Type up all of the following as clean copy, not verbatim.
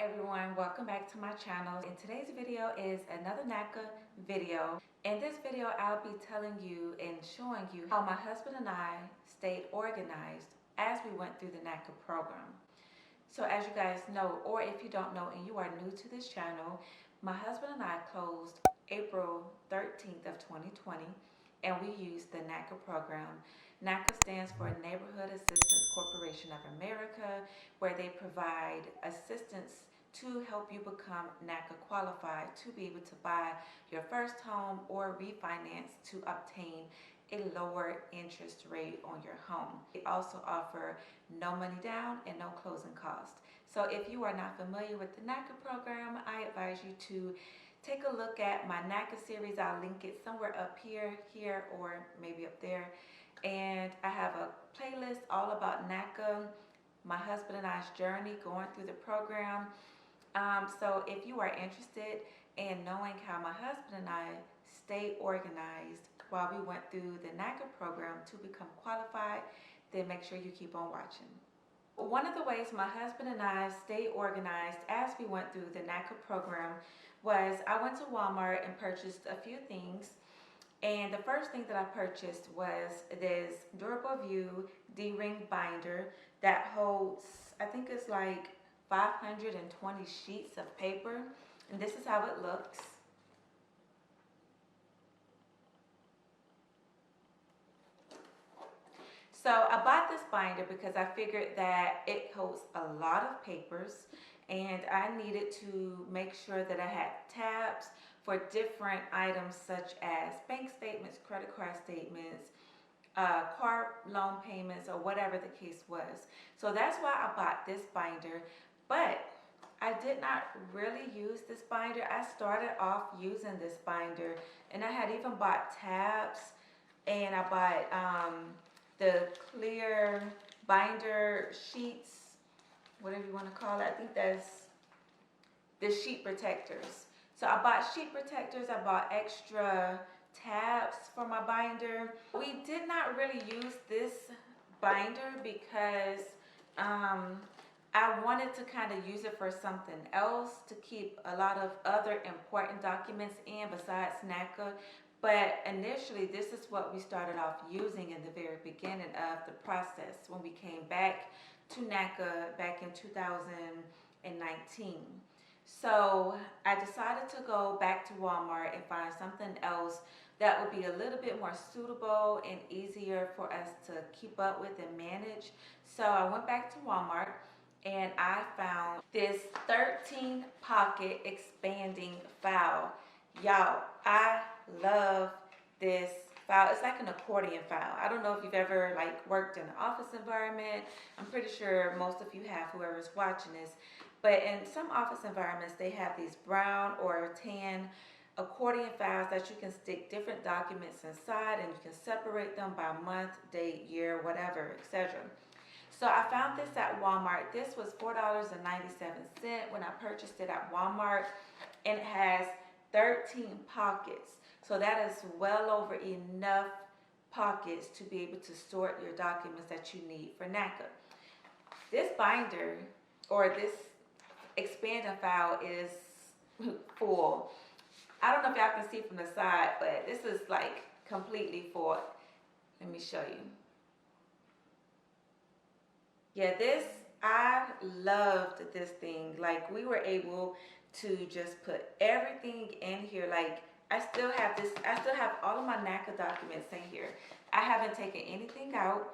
everyone, welcome back to my channel. And today's video is another Naca video. In this video, I'll be telling you and showing you how my husband and I stayed organized as we went through the Naca program. So as you guys know, or if you don't know and you are new to this channel, my husband and I closed April 13th of 2020 and we used the Naca program. Naca stands for Neighborhood Assistance Corporation of America, where they provide assistance to help you become Naca qualified to be able to buy your first home or refinance to obtain a lower interest rate on your home. They also offer no money down and no closing cost. So if you are not familiar with the Naca program, I advise you to take a look at my Naca series. I'll link it somewhere up here, or maybe up there. And I have a playlist all about Naca, my husband and I's journey going through the program. So if you are interested in knowing how my husband and I stayed organized while we went through the Naca program to become qualified, then make sure you keep on watching. One of the ways my husband and I stayed organized as we went through the Naca program was I went to Walmart and purchased a few things. And the first thing that I purchased was this Durable View D-ring binder that holds, I think it's like 520 sheets of paper. And this is how it looks. So I bought this binder because I figured that it holds a lot of papers and I needed to make sure that I had tabs for different items such as bank statements, credit card statements, car loan payments, or whatever the case was. So that's why I bought this binder, but I did not really use this binder. I started off using this binder and I had even bought tabs and I bought the clear binder sheets, whatever you want to call it. I think that's the sheet protectors. So I bought sheet protectors, I bought extra tabs for my binder. We did not really use this binder because I wanted to kind of use it for something else, to keep a lot of other important documents in besides Naca. But initially, this is what we started off using in the very beginning of the process when we came back to Naca back in 2019. So I decided to go back to Walmart and find something else that would be a little bit more suitable and easier for us to keep up with and manage. So I went back to Walmart and I found this 13 pocket expanding file. Y'all, I love this file. It's like an accordion file. I don't know if you've ever worked in an office environment. I'm pretty sure most of you have, whoever's watching this. But in some office environments, they have these brown or tan accordion files that you can stick different documents inside, and you can separate them by month, date, year, whatever, etc. So I found this at Walmart. This was $4.97 when I purchased it at Walmart, and it has 13 pockets. So that is well over enough pockets to be able to sort your documents that you need for Naca. This binder, or this expanding file, is full. I don't know if y'all can see from the side, but this is like completely full. Let me show you. Yeah, I loved this thing. Like, we were able to just put everything in here. Like, I still have all of my Naca documents in here. I haven't taken anything out.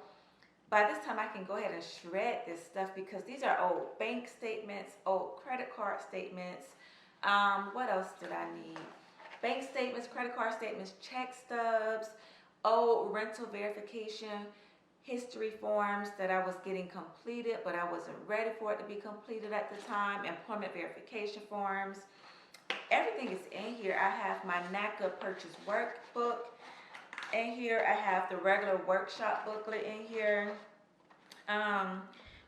By this time, I can go ahead and shred this stuff because these are old bank statements, old credit card statements. What else did I need? Bank statements, credit card statements, check stubs, old rental verification history forms that I was getting completed, but I wasn't ready for it to be completed at the time, employment verification forms. Everything is in here. I have my Naca purchase workbook in here. I have the regular workshop booklet in here.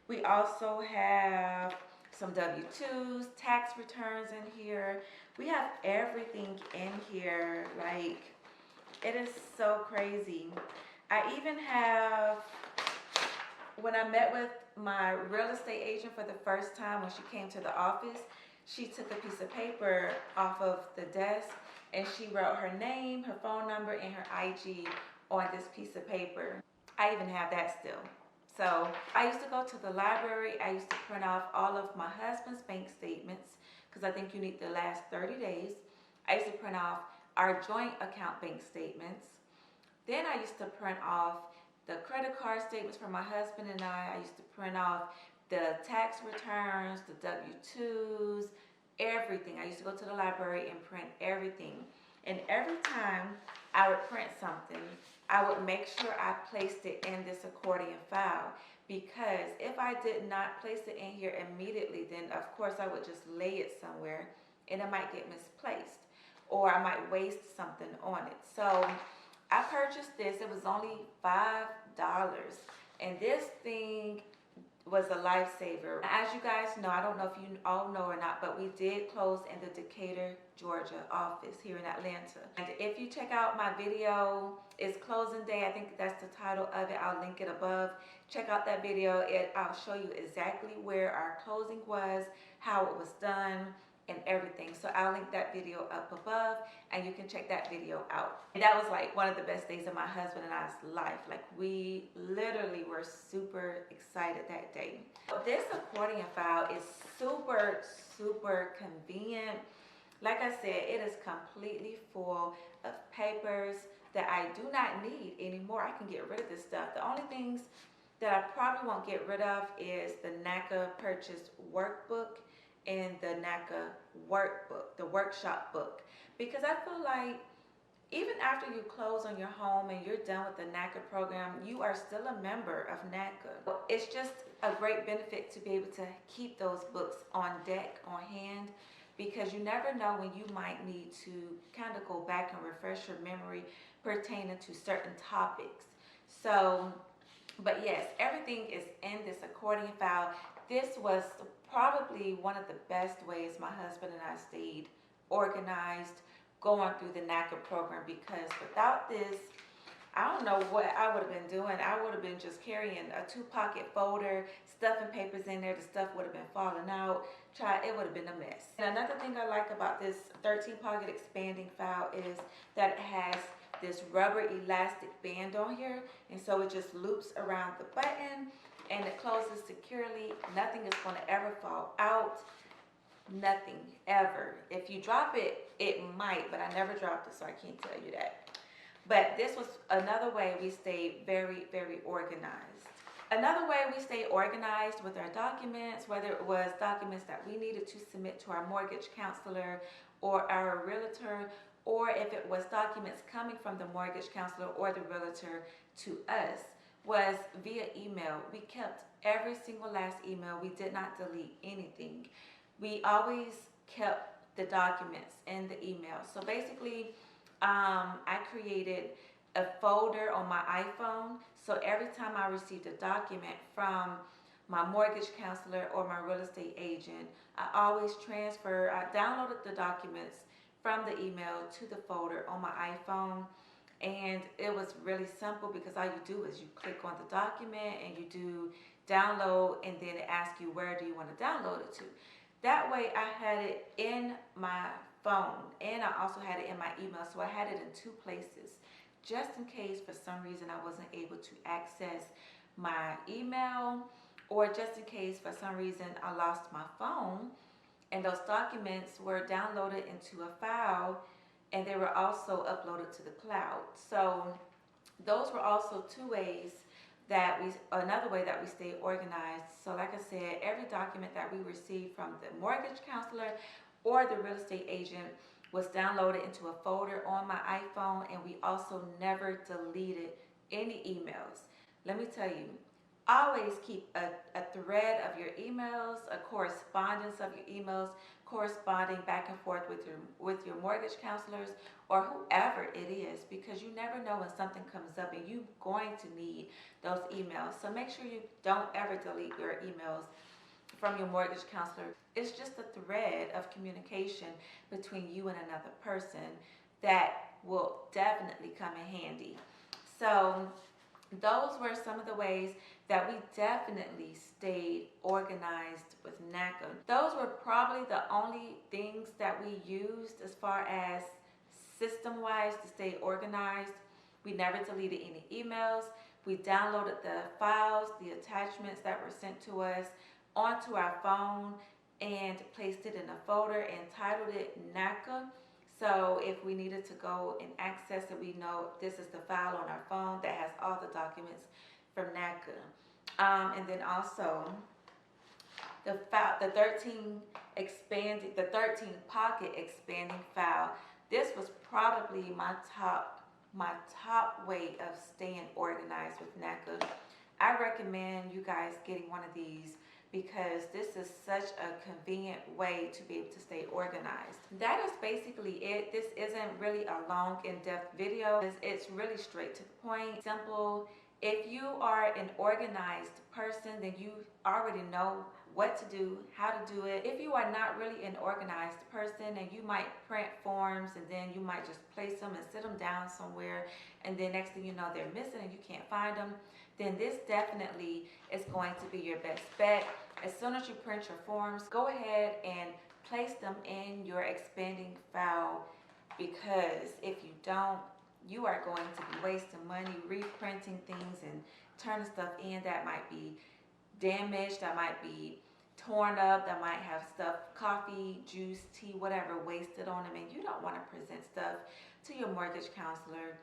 We also have some W-2s, tax returns in here. We have everything in here. Like, it is so crazy. I even have, when I met with my real estate agent for the first time when she came to the office, she took a piece of paper off of the desk and she wrote her name, her phone number, and her IG on this piece of paper. I even have that still. So I used to go to the library. I used to print off all of my husband's bank statements because I think you need the last 30 days. I used to print off our joint account bank statements. Then I used to print off the credit card statements for my husband and I. I used to print off the tax returns, the W-2s, everything. I used to go to the library and print everything. And every time I would print something, I would make sure I placed it in this accordion file, because if I did not place it in here immediately, then of course I would just lay it somewhere and it might get misplaced, or I might waste something on it. So I purchased this. It was only $5, and this thing was a lifesaver. As you guys know, I don't know if you all know or not, but we did close in the Decatur, Georgia office here in Atlanta. And if you check out my video, it's closing day. I think that's the title of it. I'll link it above. Check out that video. I'll show you exactly where our closing was, how it was done, and everything. So I'll link that video up above and you can check that video out. And that was like one of the best days of my husband and I's life. Like, we literally were super excited that day. This accordion file is super, super convenient. Like I said, it is completely full of papers that I do not need anymore. I can get rid of this stuff. The only things that I probably won't get rid of is the Naca purchase workbook and the Naca workbook, the workshop book, because I feel like even after you close on your home and you're done with the Naca program, you are still a member of Naca. It's just a great benefit to be able to keep those books on deck, on hand, because you never know when you might need to kind of go back and refresh your memory pertaining to certain topics. So, but yes, everything is in this accordion file. This was probably one of the best ways my husband and I stayed organized going through the Naca program, because without this, I don't know what I would have been doing. I would have been just carrying a 2-pocket folder, stuffing papers in there. The stuff would have been falling out. It would have been a mess. And another thing I like about this 13-pocket expanding file is that it has this rubber elastic band on here, and so it just loops around the button and it closes securely. Nothing is going to ever fall out. Nothing ever. If you drop it, it might, but I never dropped it, so I can't tell you that. But this was another way we stayed very, very organized. Another way we stayed organized with our documents, whether it was documents that we needed to submit to our mortgage counselor or our realtor, or if it was documents coming from the mortgage counselor or the realtor to us, was via email. We kept every single last email. We did not delete anything. We always kept the documents in the email. So basically, I created a folder on my iPhone. So every time I received a document from my mortgage counselor or my real estate agent, I always I downloaded the documents from the email to the folder on my iPhone. And it was really simple, because all you do is you click on the document and you do download, and then it asks you where do you want to download it to. That way I had it in my phone and I also had it in my email. So I had it in 2 places, just in case for some reason I wasn't able to access my email, or just in case for some reason I lost my phone and those documents were downloaded into a file and they were also uploaded to the cloud. So those were also 2 ways that another way that we stay organized. So like I said, every document that we received from the mortgage counselor or the real estate agent was downloaded into a folder on my iPhone, and we also never deleted any emails. Let me tell you, always keep a thread of your emails, a correspondence of your emails, corresponding back and forth with your mortgage counselors or whoever it is, because you never know when something comes up and you're going to need those emails. So make sure you don't ever delete your emails from your mortgage counselor. It's just a thread of communication between you and another person that will definitely come in handy. So those were some of the ways that we definitely stayed organized with NACA. Those were probably the only things that we used as far as system-wise to stay organized. We never deleted any emails. We downloaded the files, the attachments that were sent to us onto our phone and placed it in a folder and titled it NACA. So if we needed to go and access it, we know this is the file on our phone that has all the documents from NACA. And then also the 13 pocket expanding file. This was probably my top way of staying organized with NACA. I recommend you guys getting one of these because this is such a convenient way to be able to stay organized. That is basically it. This isn't really a long, in-depth video. It's really straight to the point, simple. If you are an organized person, then you already know what to do, how to do it. If you are not really an organized person, and you might print forms and then you might just place them and sit them down somewhere, and then next thing you know they're missing and you can't find them, then this definitely is going to be your best bet. As soon as you print your forms, go ahead and place them in your expanding file, because if you don't, you are going to be wasting money reprinting things and turning stuff in that might be damaged, that might be torn up, that might have stuff, coffee, juice, tea, whatever, wasted on them. And you don't want to present stuff to your mortgage counselor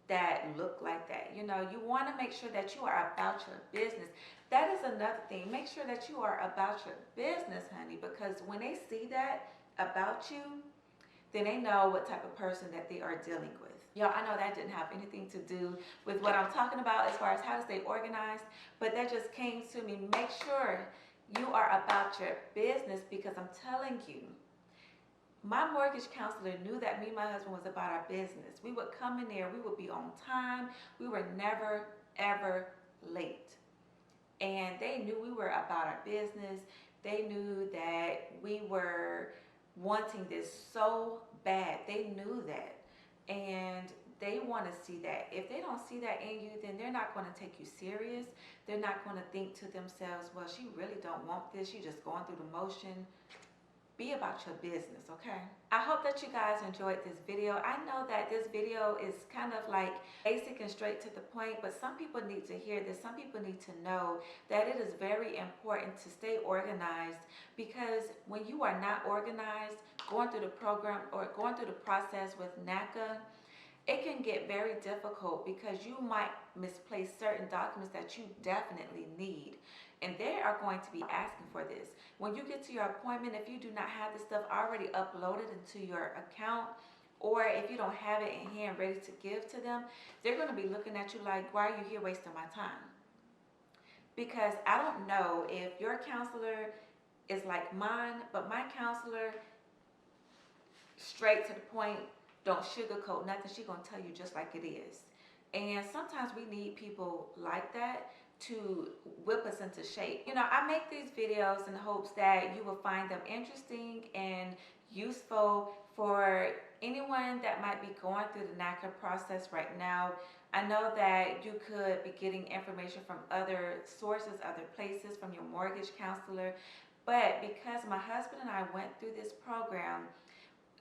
that look like that. You know, you want to make sure that you are about your business. That is another thing. Make sure that you are about your business, honey, because when they see that about you, then they know what type of person that they are dealing with. Y'all, I know that didn't have anything to do with what I'm talking about as far as how to stay organized, but that just came to me. Make sure you are about your business, because I'm telling you, my mortgage counselor knew that me and my husband was about our business. We would come in there, we would be on time. We were never, ever late. And they knew we were about our business. They knew that we were wanting this so bad. They knew that. And they want to see that. If they don't see that in you, then they're not going to take you serious. They're not going to think to themselves, well, she really don't want this. She's just going through the motion. Be about your business, okay? I hope that you guys enjoyed this video. I know that this video is kind of like basic and straight to the point, but some people need to hear this. Some people need to know that it is very important to stay organized, because when you are not organized, going through the program or going through the process with NACA, it can get very difficult because you might misplace certain documents that you definitely need. And they are going to be asking for this. When you get to your appointment, if you do not have this stuff already uploaded into your account, or if you don't have it in hand ready to give to them, they're going to be looking at you like, why are you here wasting my time? Because I don't know if your counselor is like mine, but my counselor, straight to the point, don't sugarcoat nothing. She's going to tell you just like it is. And sometimes we need people like that to whip us into shape. You know, I make these videos in hopes that you will find them interesting and useful for anyone that might be going through the NACA process right now. I know that you could be getting information from other sources, other places, from your mortgage counselor, but because my husband and I went through this program,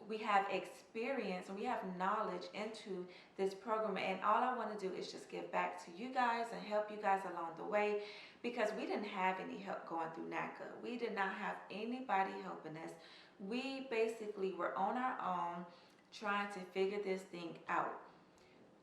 we have experience and we have knowledge into this program, and all I want to do is just give back to you guys and help you guys along the way, because we didn't have any help going through NACA. We did not have anybody helping us. We basically were on our own trying to figure this thing out,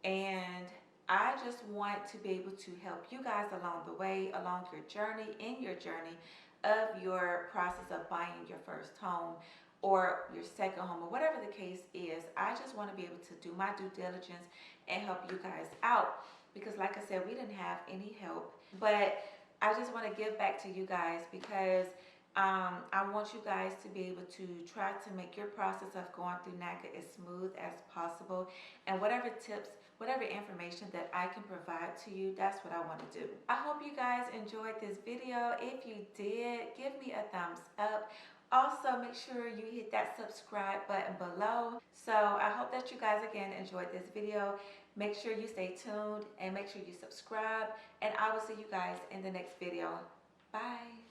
and I just want to be able to help you guys along the way, along your journey, in your journey of your process of buying your first home or your second home, or whatever the case is. I just want to be able to do my due diligence and help you guys out, because like I said, we didn't have any help. But I just want to give back to you guys, because I want you guys to be able to try to make your process of going through NACA as smooth as possible, and whatever tips, whatever information that I can provide to you, that's what I want to do. I hope you guys enjoyed this video. If you did, give me a thumbs up. Also, make sure you hit that subscribe button below. So I hope that you guys again enjoyed this video. Make sure you stay tuned and make sure you subscribe, and I will see you guys in the next video. Bye.